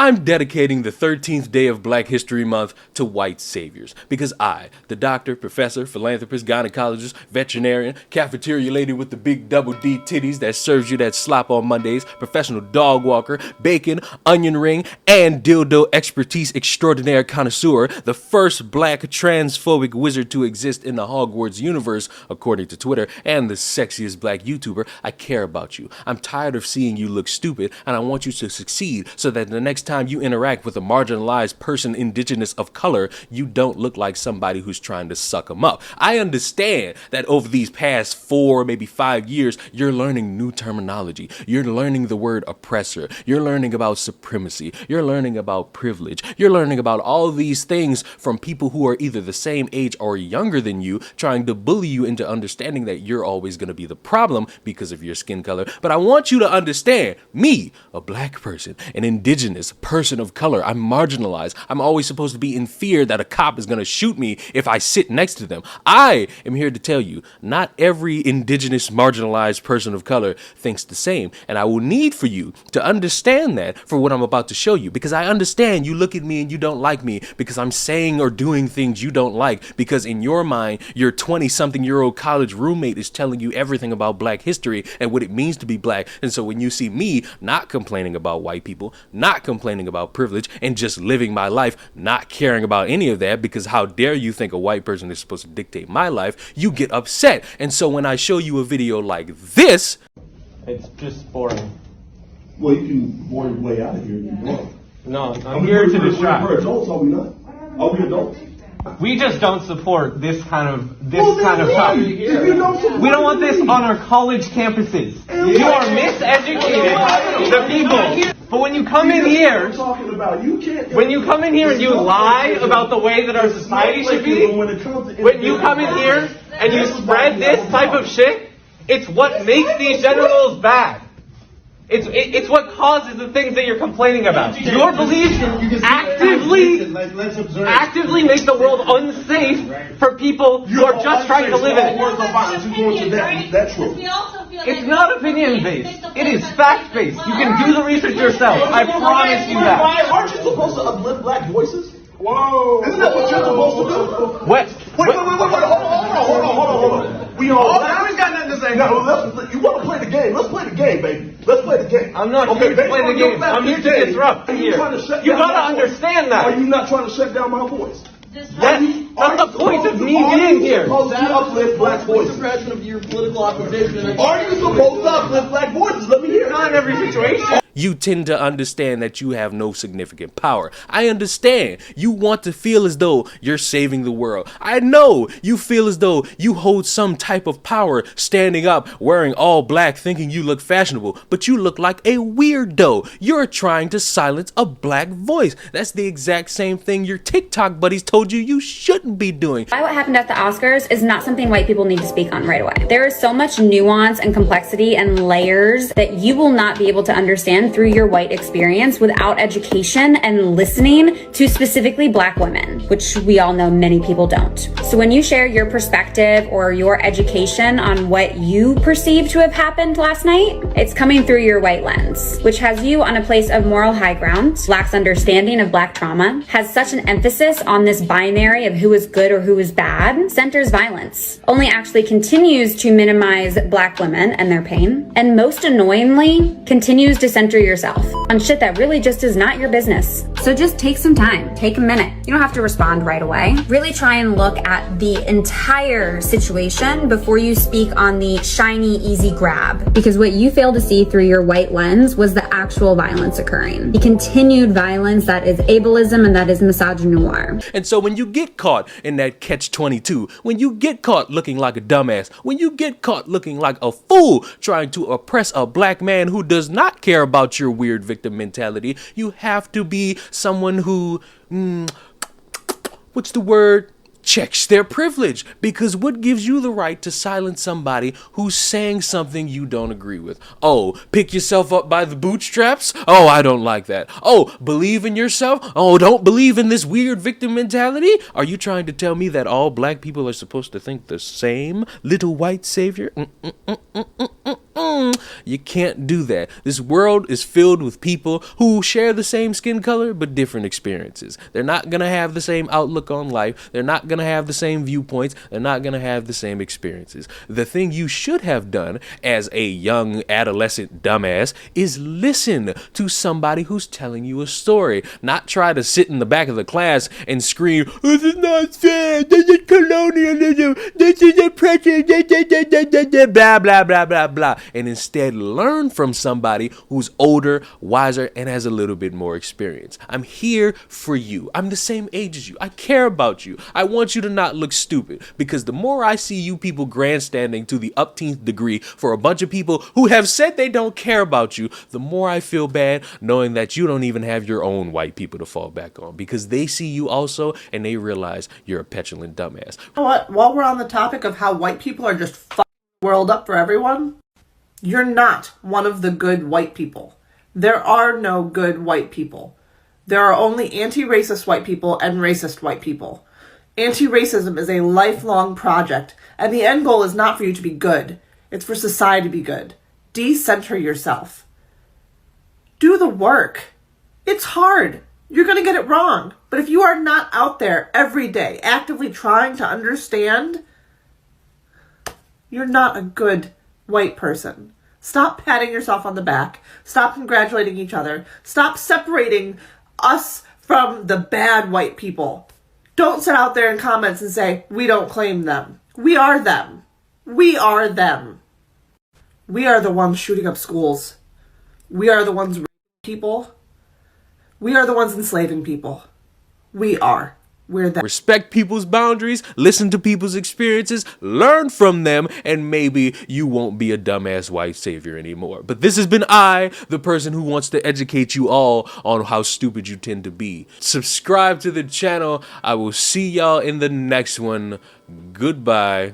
I'm dedicating the 13th day of Black History Month to white saviors because I, the doctor, professor, philanthropist, gynecologist, veterinarian, cafeteria lady with the big double D titties that serves you that slop on Mondays, professional dog walker, bacon, onion ring, and dildo expertise extraordinaire connoisseur, the first black transphobic wizard to exist in the Hogwarts universe, according to Twitter, and the sexiest black YouTuber, I care about you. I'm tired of seeing you look stupid, and I want you to succeed so that the next time you interact with a marginalized person indigenous of color, you don't look like somebody who's trying to suck them up. I understand that over these past 4, maybe 5 years, you're learning new terminology. You're learning the word oppressor. You're learning about supremacy. You're learning about privilege. You're learning about all these things from people who are either the same age or younger than you, trying to bully you into understanding that you're always going to be the problem because of your skin color. But I want you to understand, me, a black person, an indigenous person of color, I'm marginalized. I'm always supposed to be in fear that a cop is going to shoot me if I sit next to them. I am here to tell you, not every indigenous marginalized person of color thinks the same. And I will need for you to understand that for what I'm about to show you, because I understand you look at me and you don't like me because I'm saying or doing things you don't like, because in your mind, your 20-something-year-old college roommate is telling you everything about black history and what it means to be black. And so when you see me not complaining about white people, not complaining about privilege, and just living my life, not caring about any of that, because how dare you think a white person is supposed to dictate my life, you get upset. And so when I show you a video like this, it's just boring. Well, you can bore your way out of here if you want. No, I'm here to distract. We're adults, are we not? Are we adults? We just don't support this kind of topic. We don't want this on our college campuses. You are miseducating the people. But when you come in here, and you lie about the way that our society should be, when you come in here and you spread this type of shit, it's what makes these generals bad. It's what causes the things that you're complaining about. Your beliefs actively make the world unsafe for people who are just trying to live in it. It's not opinion-based. It is fact-based. You can do the research yourself. I promise you that. Aren't you supposed to uplift black voices? Whoa! Isn't that what you're supposed to do? What? Wait, hold on. We all. Now he's got nothing to say. No, you want to play the game? Let's play the game, baby. Let's play the game. I'm not here to play the game. I'm here to disrupt. You gotta understand that. Are you not trying to shut down my voice? That's the point of me being here. Are you supposed to uplift black voices? Of your political opposition. Are you supposed to uplift black voices? Let me hear. Not in every situation. You tend to understand that you have no significant power. I understand. You want to feel as though you're saving the world. I know you feel as though you hold some type of power standing up, wearing all black, thinking you look fashionable, but you look like a weirdo. You're trying to silence a black voice. That's the exact same thing your TikTok buddies told you shouldn't be doing. Why what happened at the Oscars is not something white people need to speak on right away. There is so much nuance and complexity and layers that you will not be able to understand through your white experience without education and listening to specifically black women, which we all know many people don't. So when you share your perspective or your education on what you perceive to have happened last night, it's coming through your white lens, which has you on a place of moral high ground, lacks understanding of black trauma, has such an emphasis on this binary of who is good or who is bad, centers violence, only actually continues to minimize black women and their pain, and most annoyingly, continues to center yourself on shit that really just is not your business. So just take some time, take a minute. You don't have to respond right away. Really try and look at the entire situation before you speak on the shiny, easy grab. Because what you fail to see through your white lens was the actual violence occurring. The continued violence that is ableism and that is misogynoir. And so when you get caught in that catch-22, when you get caught looking like a dumbass, when you get caught looking like a fool trying to oppress a black man who does not care about your weird victim mentality, you have to be someone who, checks their privilege. Because what gives you the right to silence somebody who's saying something you don't agree with? Oh, pick yourself up by the bootstraps? Oh, I don't like that. Oh, believe in yourself? Oh, don't believe in this weird victim mentality? Are you trying to tell me that all black people are supposed to think the same, little white savior? You can't do that. This world is filled with people who share the same skin color but different experiences. They're not going to have the same outlook on life. They're not going to have the same viewpoints. They're not going to have the same experiences. The thing you should have done as a young adolescent dumbass is listen to somebody who's telling you a story, not try to sit in the back of the class and scream, "This is not fair, this is colonialism, this is oppression, blah, blah, blah, blah, blah," and instead learn from somebody who's older, wiser, and has a little bit more experience. I'm here for you. I'm the same age as you. I care about you. I want you to not look stupid, because the more I see you people grandstanding to the upteenth degree for a bunch of people who have said they don't care about you, the more I feel bad knowing that you don't even have your own white people to fall back on, because they see you also and they realize you're a petulant dumbass. You know what? While we're on the topic of how white people are just fucking the world up for everyone, you're not one of the good white people. There are no good white people. There are only anti-racist white people and racist white people. Anti-racism is a lifelong project, and the end goal is not for you to be good. It's for society to be good. Decenter yourself. Do the work. It's hard. You're going to get it wrong. But if you are not out there every day actively trying to understand, you're not a good white person. Stop patting yourself on the back. Stop congratulating each other. Stop separating us from the bad white people. Don't sit out there in comments and say, we don't claim them. We are them. We are them. We are the ones shooting up schools. We are the ones raping people. We are the ones enslaving people. We are. We're them. Respect people's boundaries, listen to people's experiences, learn from them, and maybe you won't be a dumbass white savior anymore. But this has been I, the person who wants to educate you all on how stupid you tend to be. Subscribe to the channel. I will see y'all in the next one. Goodbye.